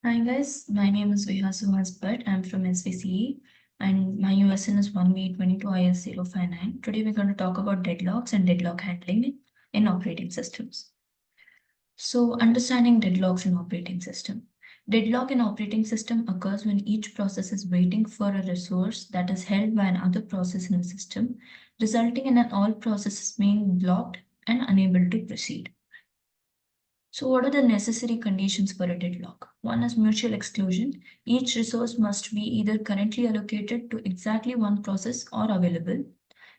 Hi guys, my name is Viha Suhas Bhatt. I'm from SVCE and my USN is 1B22 IS059. Today we're going to talk about deadlocks and deadlock handling in operating systems. So, understanding deadlocks in operating system. Deadlock in operating system occurs when each process is waiting for a resource that is held by another process in the system, resulting in all processes being blocked and unable to proceed. So, what are the necessary conditions for a deadlock? One is mutual exclusion. Each resource must be either currently allocated to exactly one process or available.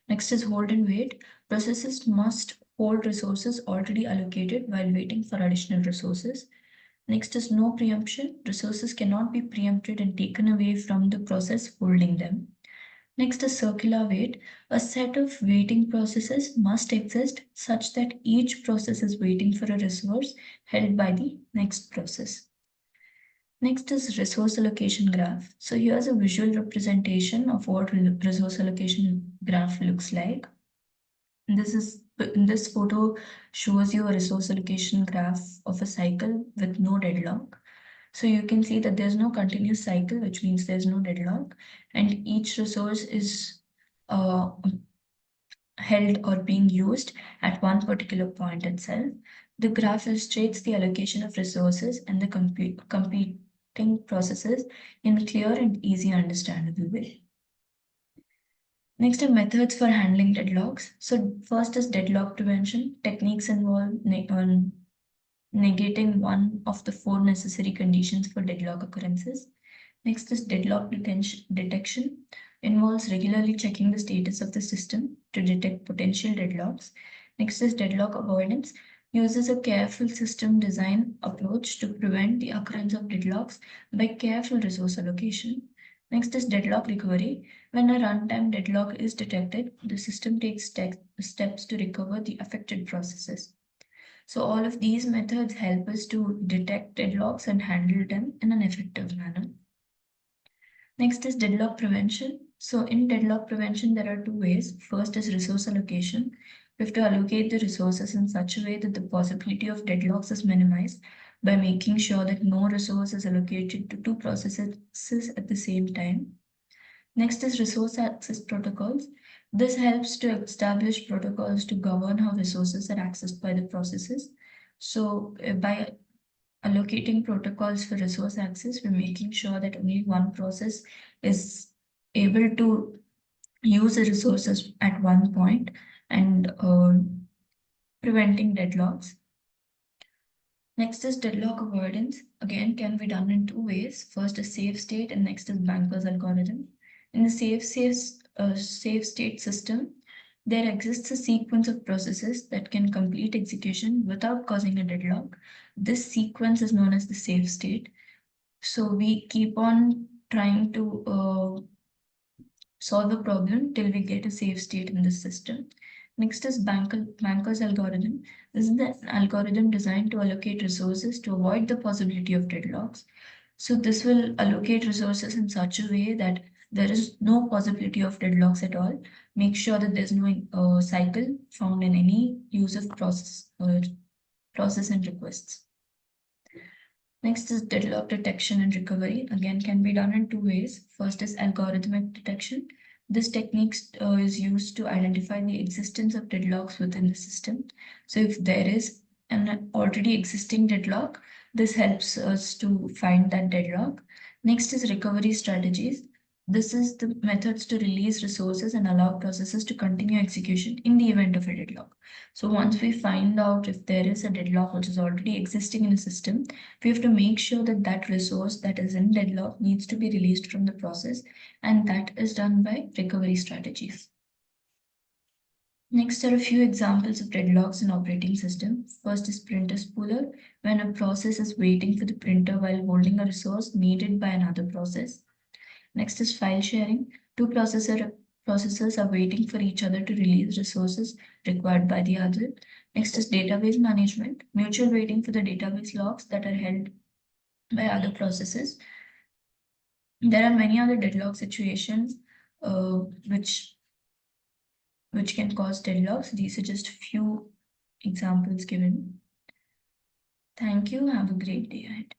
Next is hold and wait. Processes must hold resources already allocated while waiting for additional resources. Next is no preemption. Resources cannot be preempted and taken away from the process holding them. Next is circular wait. A set of waiting processes must exist such that each process is waiting for a resource held by the next process. Next is resource allocation graph. So here's a visual representation of what resource allocation graph looks like. This photo shows you a resource allocation graph of a cycle with no deadlock. So you can see that there's no continuous cycle, which means there's no deadlock, and each resource is uh, held or being used at one particular point itself. The graph illustrates the allocation of resources and the competing processes in a clear and easy understandable way. Next are methods for handling deadlocks. So first is deadlock prevention. Techniques involve negating one of the four necessary conditions for deadlock occurrences. Next is detection, involves regularly checking the status of the system to detect potential deadlocks. Next is deadlock avoidance, uses a careful system design approach to prevent the occurrence of deadlocks by careful resource allocation. Next is deadlock recovery. When a runtime deadlock is detected, the system takes steps to recover the affected processes. So all of these methods help us to detect deadlocks and handle them in an effective manner. Next is deadlock prevention. So in deadlock prevention, there are two ways. First is resource allocation. We have to allocate the resources in such a way that the possibility of deadlocks is minimized by making sure that no resource is allocated to two processes at the same time. Next is resource access protocols. This helps to establish protocols to govern how resources are accessed by the processes. So by allocating protocols for resource access, we're making sure that only one process is able to use the resources at one point and preventing deadlocks. Next is deadlock avoidance. Again, can be done in two ways. First is safe state, and next is Banker's algorithm. In the safe state system, there exists a sequence of processes that can complete execution without causing a deadlock. This sequence is known as the safe state. So we keep on trying to solve a problem till we get a safe state in the system. Next is Banker's algorithm. This is the algorithm designed to allocate resources to avoid the possibility of deadlocks. So this will allocate resources in such a way that there is no possibility of deadlocks at all. Make sure that there's no cycle found in any use of process and requests. Next is deadlock detection and recovery. Again, can be done in two ways. First is algorithmic detection. This technique is used to identify the existence of deadlocks within the system. So if there is an already existing deadlock, this helps us to find that deadlock. Next is recovery strategies. This is the methods to release resources and allow processes to continue execution in the event of a deadlock. So once we find out if there is a deadlock which is already existing in a system, we have to make sure that that resource that is in deadlock needs to be released from the process, and that is done by recovery strategies. Next are a few examples of deadlocks in operating system. First is printer spooler, when a process is waiting for the printer while holding a resource needed by another process. Next is file sharing. Two processors are waiting for each other to release resources required by the other. Next is database management, mutual waiting for the database logs that are held by other processes. There are many other deadlock situations uh, which which can cause deadlocks. These are just few examples given. Thank you. Have a great day ahead.